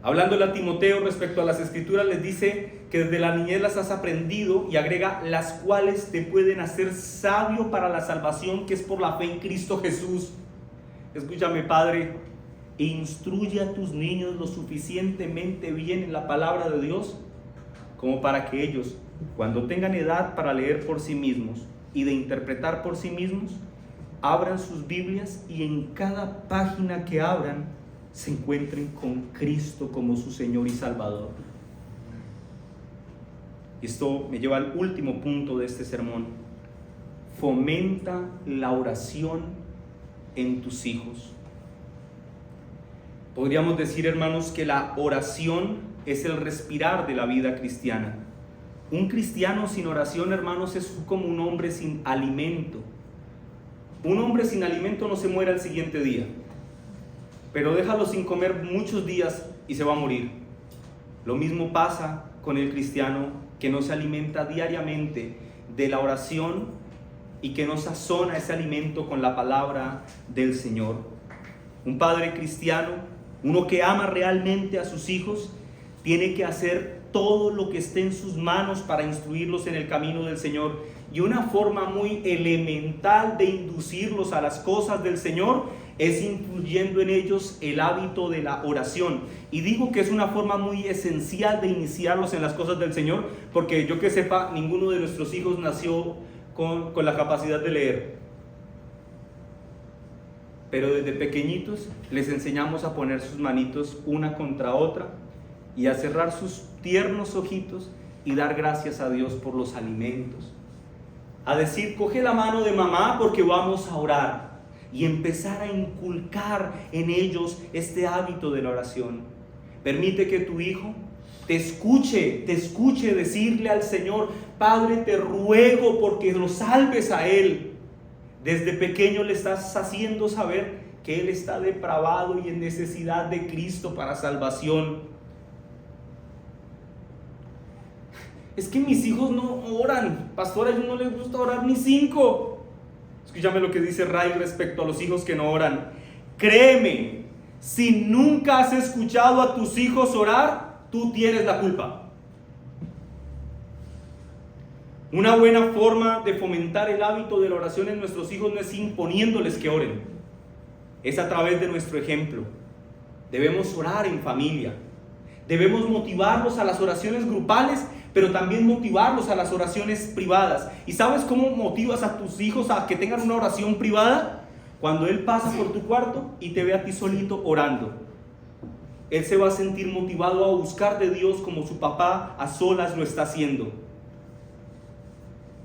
hablándole a Timoteo respecto a las Escrituras, les dice que desde la niñez las has aprendido, y agrega: las cuales te pueden hacer sabio para la salvación que es por la fe en Cristo Jesús. Escúchame, padre, instruye a tus niños lo suficientemente bien en la palabra de Dios como para que ellos, cuando tengan edad para leer por sí mismos y de interpretar por sí mismos, abran sus Biblias y en cada página que abran se encuentren con Cristo como su Señor y Salvador. Esto me lleva al último punto de este sermón. Fomenta la oración en tus hijos. Podríamos decir, hermanos, que la oración es el respirar de la vida cristiana. Un cristiano sin oración, hermanos, es como un hombre sin alimento. Un hombre sin alimento no se muere al siguiente día, pero déjalo sin comer muchos días y se va a morir. Lo mismo pasa con el cristiano que no se alimenta diariamente de la oración y que no sazona ese alimento con la palabra del Señor. Un padre cristiano, uno que ama realmente a sus hijos, tiene que hacer todo lo que esté en sus manos para instruirlos en el camino del Señor. Y una forma muy elemental de inducirlos a las cosas del Señor es influyendo en ellos el hábito de la oración. Y digo que es una forma muy esencial de iniciarlos en las cosas del Señor, porque yo que sepa, ninguno de nuestros hijos nació con la capacidad de leer. Pero desde pequeñitos les enseñamos a poner sus manitos una contra otra y a cerrar sus tiernos ojitos y dar gracias a Dios por los alimentos. A decir: coge la mano de mamá porque vamos a orar. Y empezar a inculcar en ellos este hábito de la oración. Permite que tu hijo te escuche decirle al Señor: Padre, te ruego porque lo salves a él. Desde pequeño le estás haciendo saber que él está depravado y en necesidad de Cristo para salvación. Es que mis hijos no oran, pastor, a ellos no les gusta orar ni 5. Escúchame lo que dice Ray respecto a los hijos que no oran. Créeme Si nunca has escuchado a tus hijos orar, tú tienes la culpa. Una buena forma de fomentar el hábito de la oración en nuestros hijos no es imponiéndoles que oren, es a través de nuestro ejemplo. Debemos orar en familia, debemos motivarlos a las oraciones grupales, pero también motivarlos a las oraciones privadas. ¿Y sabes cómo motivas a tus hijos a que tengan una oración privada? Cuando él pasa por tu cuarto y te ve a ti solito orando, él se va a sentir motivado a buscar de Dios como su papá a solas lo está haciendo.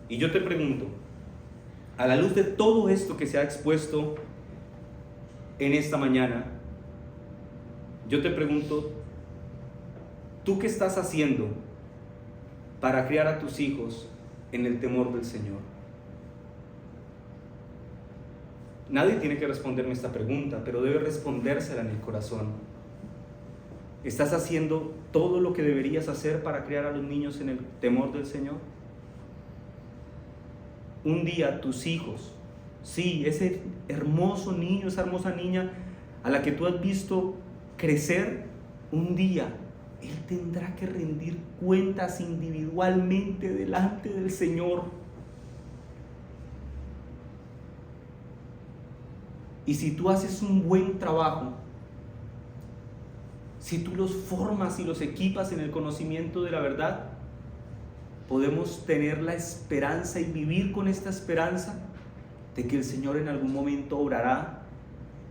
Y yo te pregunto, a la luz de todo esto que se ha expuesto en esta mañana, yo te pregunto, ¿tú qué estás haciendo para criar a tus hijos en el temor del Señor? Nadie tiene que responderme esta pregunta, pero debe respondérsela en el corazón. ¿Estás haciendo todo lo que deberías hacer para criar a los niños en el temor del Señor? Un día tus hijos, sí, ese hermoso niño, esa hermosa niña a la que tú has visto crecer, un día él tendrá que rendir cuentas individualmente delante del Señor. Y si tú haces un buen trabajo, si tú los formas y los equipas en el conocimiento de la verdad, podemos tener la esperanza y vivir con esta esperanza de que el Señor en algún momento obrará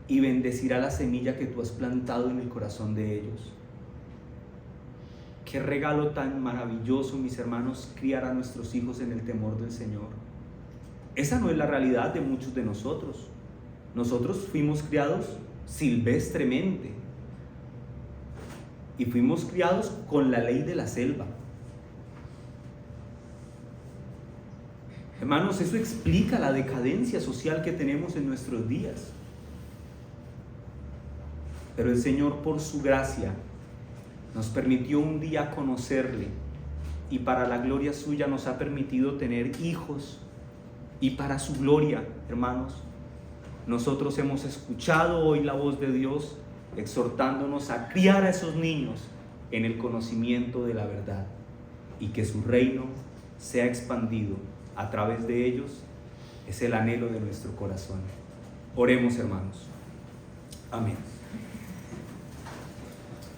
y bendecirá la semilla que tú has plantado en el corazón de ellos. Qué regalo tan maravilloso, mis hermanos, criar a nuestros hijos en el temor del Señor. Esa no es la realidad de muchos de nosotros. Nosotros fuimos criados silvestremente y fuimos criados con la ley de la selva. Hermanos, eso explica la decadencia social que tenemos en nuestros días. Pero el Señor, por su gracia, nos permitió un día conocerle, y para la gloria suya nos ha permitido tener hijos, y para su gloria, hermanos, nosotros hemos escuchado hoy la voz de Dios exhortándonos a criar a esos niños en el conocimiento de la verdad, y que su reino sea expandido a través de ellos. Es el anhelo de nuestro corazón. Oremos, hermanos. Amén.